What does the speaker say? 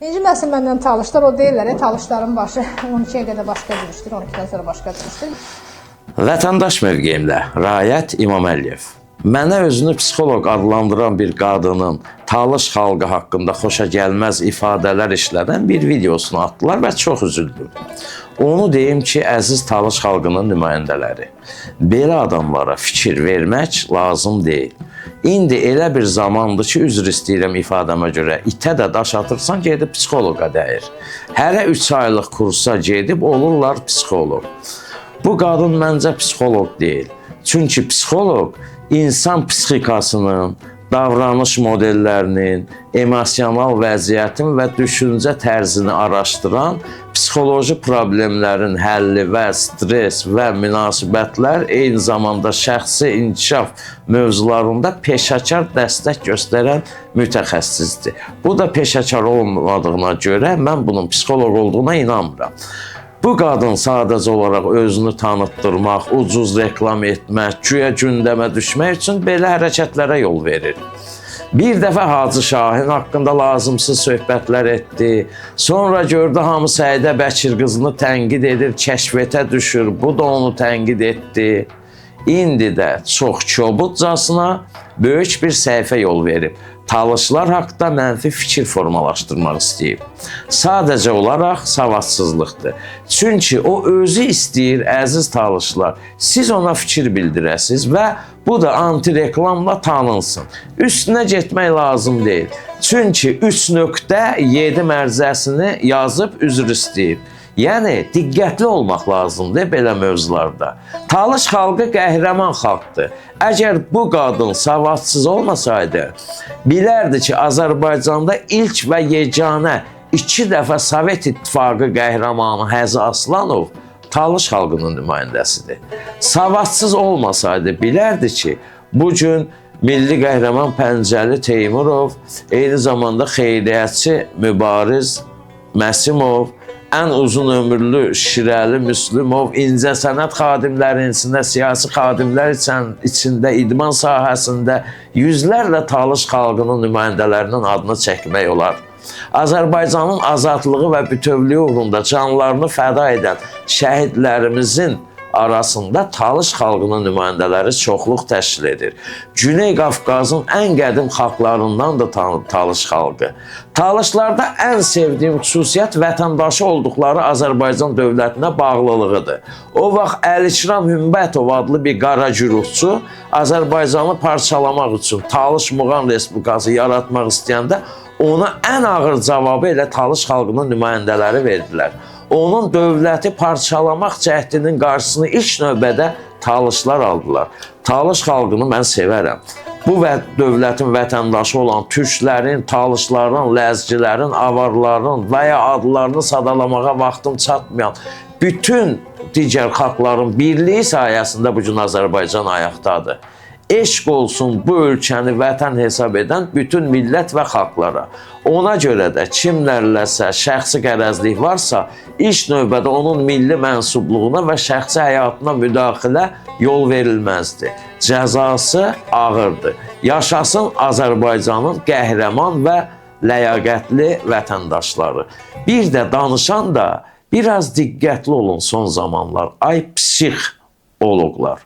İnciməsin məndən talışlar, o deyirlər, talışların başı 12-yə qədər başqa cürüşdür, 12-dən sonra başqa cürüşdür. Vətəndaş mövqeyimlə Rayət İmaməliyev. Mənə özünü psixoloq adlandıran bir qadının Talış xalqı haqqında xoşa gəlməz ifadələr işlədən bir videosunu atdılar və çox üzüldüm. Onu deyim ki, əziz Talış xalqının nümayəndələri, belə adamlara fikir vermək lazım deyil. İndi elə bir zamandır ki, üzr istəyirəm ifadəmə görə, itə də daş atırsan, gedib psixoloqa dəyir. Hələ 3 aylıq kursa gedib olurlar psixoloq. Bu qadın məncə psixoloq deyil. Çünki psixoloq insan psixikasının, davranış modellərinin, emosional vəziyyətin və düşüncə tərzini araşdıran, psixoloji problemlərin həlli və stres və münasibətlər, eyni zamanda şəxsi inkişaf mövzularında peşəkar dəstək göstərən mütəxəssisdir. Bu da peşəkar olmadığına görə mən bunun psixoloq olduğuna inanmıram. Bu qadın sadəcə olaraq özünü tanıtdırmaq, ucuz reklam etmək, güya gündəmə düşmək üçün belə hərəkətlərə yol verir. Bir dəfə Hacı Şahin haqqında lazımsız söhbətlər etdi. Sonra gördü hamı Səidə Bəkir qızını tənqid edir, kəşfətə düşür. Bu da onu tənqid etdi. İndi də çox kobudcasına böyük bir səhifə yol verib. Talışlar haqqında mənfi fikir formalaşdırmaq istəyib. Sadəcə olaraq savadsızlıqdır. Çünki o özü istəyir, əziz talışlar, siz ona fikir bildirəsiniz və bu da anti-reklamla tanınsın. Üstünə getmək lazım deyil. Çünki 3.7 mərzəsini yazıb üzr istəyib. Yəni, diqqətli olmaq lazımdır belə mövzularda. Talış xalqı qəhrəman xalqdır. Əgər bu qadın savadsız olmasaydı, bilərdi ki, Azərbaycanda ilk və yeganə 2 dəfə Sovet İttifaqı qəhrəmanı Həzi Aslanov Talış xalqının nümayəndəsidir. Savadsız olmasaydı, bilərdi ki, bugün milli qəhrəman Pəncəli Teymurov, eyni zamanda xeyriyyətçi Mübariz Məsimov, ən uzun ömürlü Şirəli Müslümov, incəsənət xadimlərinin içində, siyasi xadimlər içində, idman sahəsində yüzlərlə Talış xalqının nümayəndələrinin adını çəkmək olar. Azərbaycanın azadlığı və bütövlüyü uğrunda canlarını fəda edən şəhidlərimizin arasında Talış xalqının nümayəndələri çoxluq təşkil edir. Güney Qafqazın ən qədim xalqlarından da Talış xalqı. Talışlarda ən sevdiyim xüsusiyyət vətəndaşı olduqları Azərbaycan dövlətinə bağlılığıdır. O vaxt Əlikram Hümbətov adlı bir qara güruhçu Azərbaycanı parçalamaq üçün Talış Muğam Respublikası yaratmaq istəyəndə ona ən ağır cavabı elə Talış xalqının nümayəndələri verdilər. Onun dövləti parçalamaq cəhdinin qarşısını ilk növbədə Talışlar aldılar. Talış xalqını mən sevərəm. Bu dövlətin vətəndaşı olan türklərin, talışların, ləzgilərin, avarların və ya adlarını sadalamağa vaxtım çatmayan bütün digər xalqların birliyi sayəsində bugün Azərbaycan ayaqdadır. Eşq olsun bu ölkəni vətən hesab edən bütün millət və xalqlara. Ona görə də kimlərləsə şəxsi qərəzlik varsa, ilk növbədə onun milli mənsubluğuna və şəxsi həyatına müdaxilə yol verilməzdir. Cəzası ağırdır. Yaşasın Azərbaycanın qəhrəman və ləyaqətli vətəndaşları. Bir də danışan da biraz diqqətli olun son zamanlar. Ay psixoloqlar.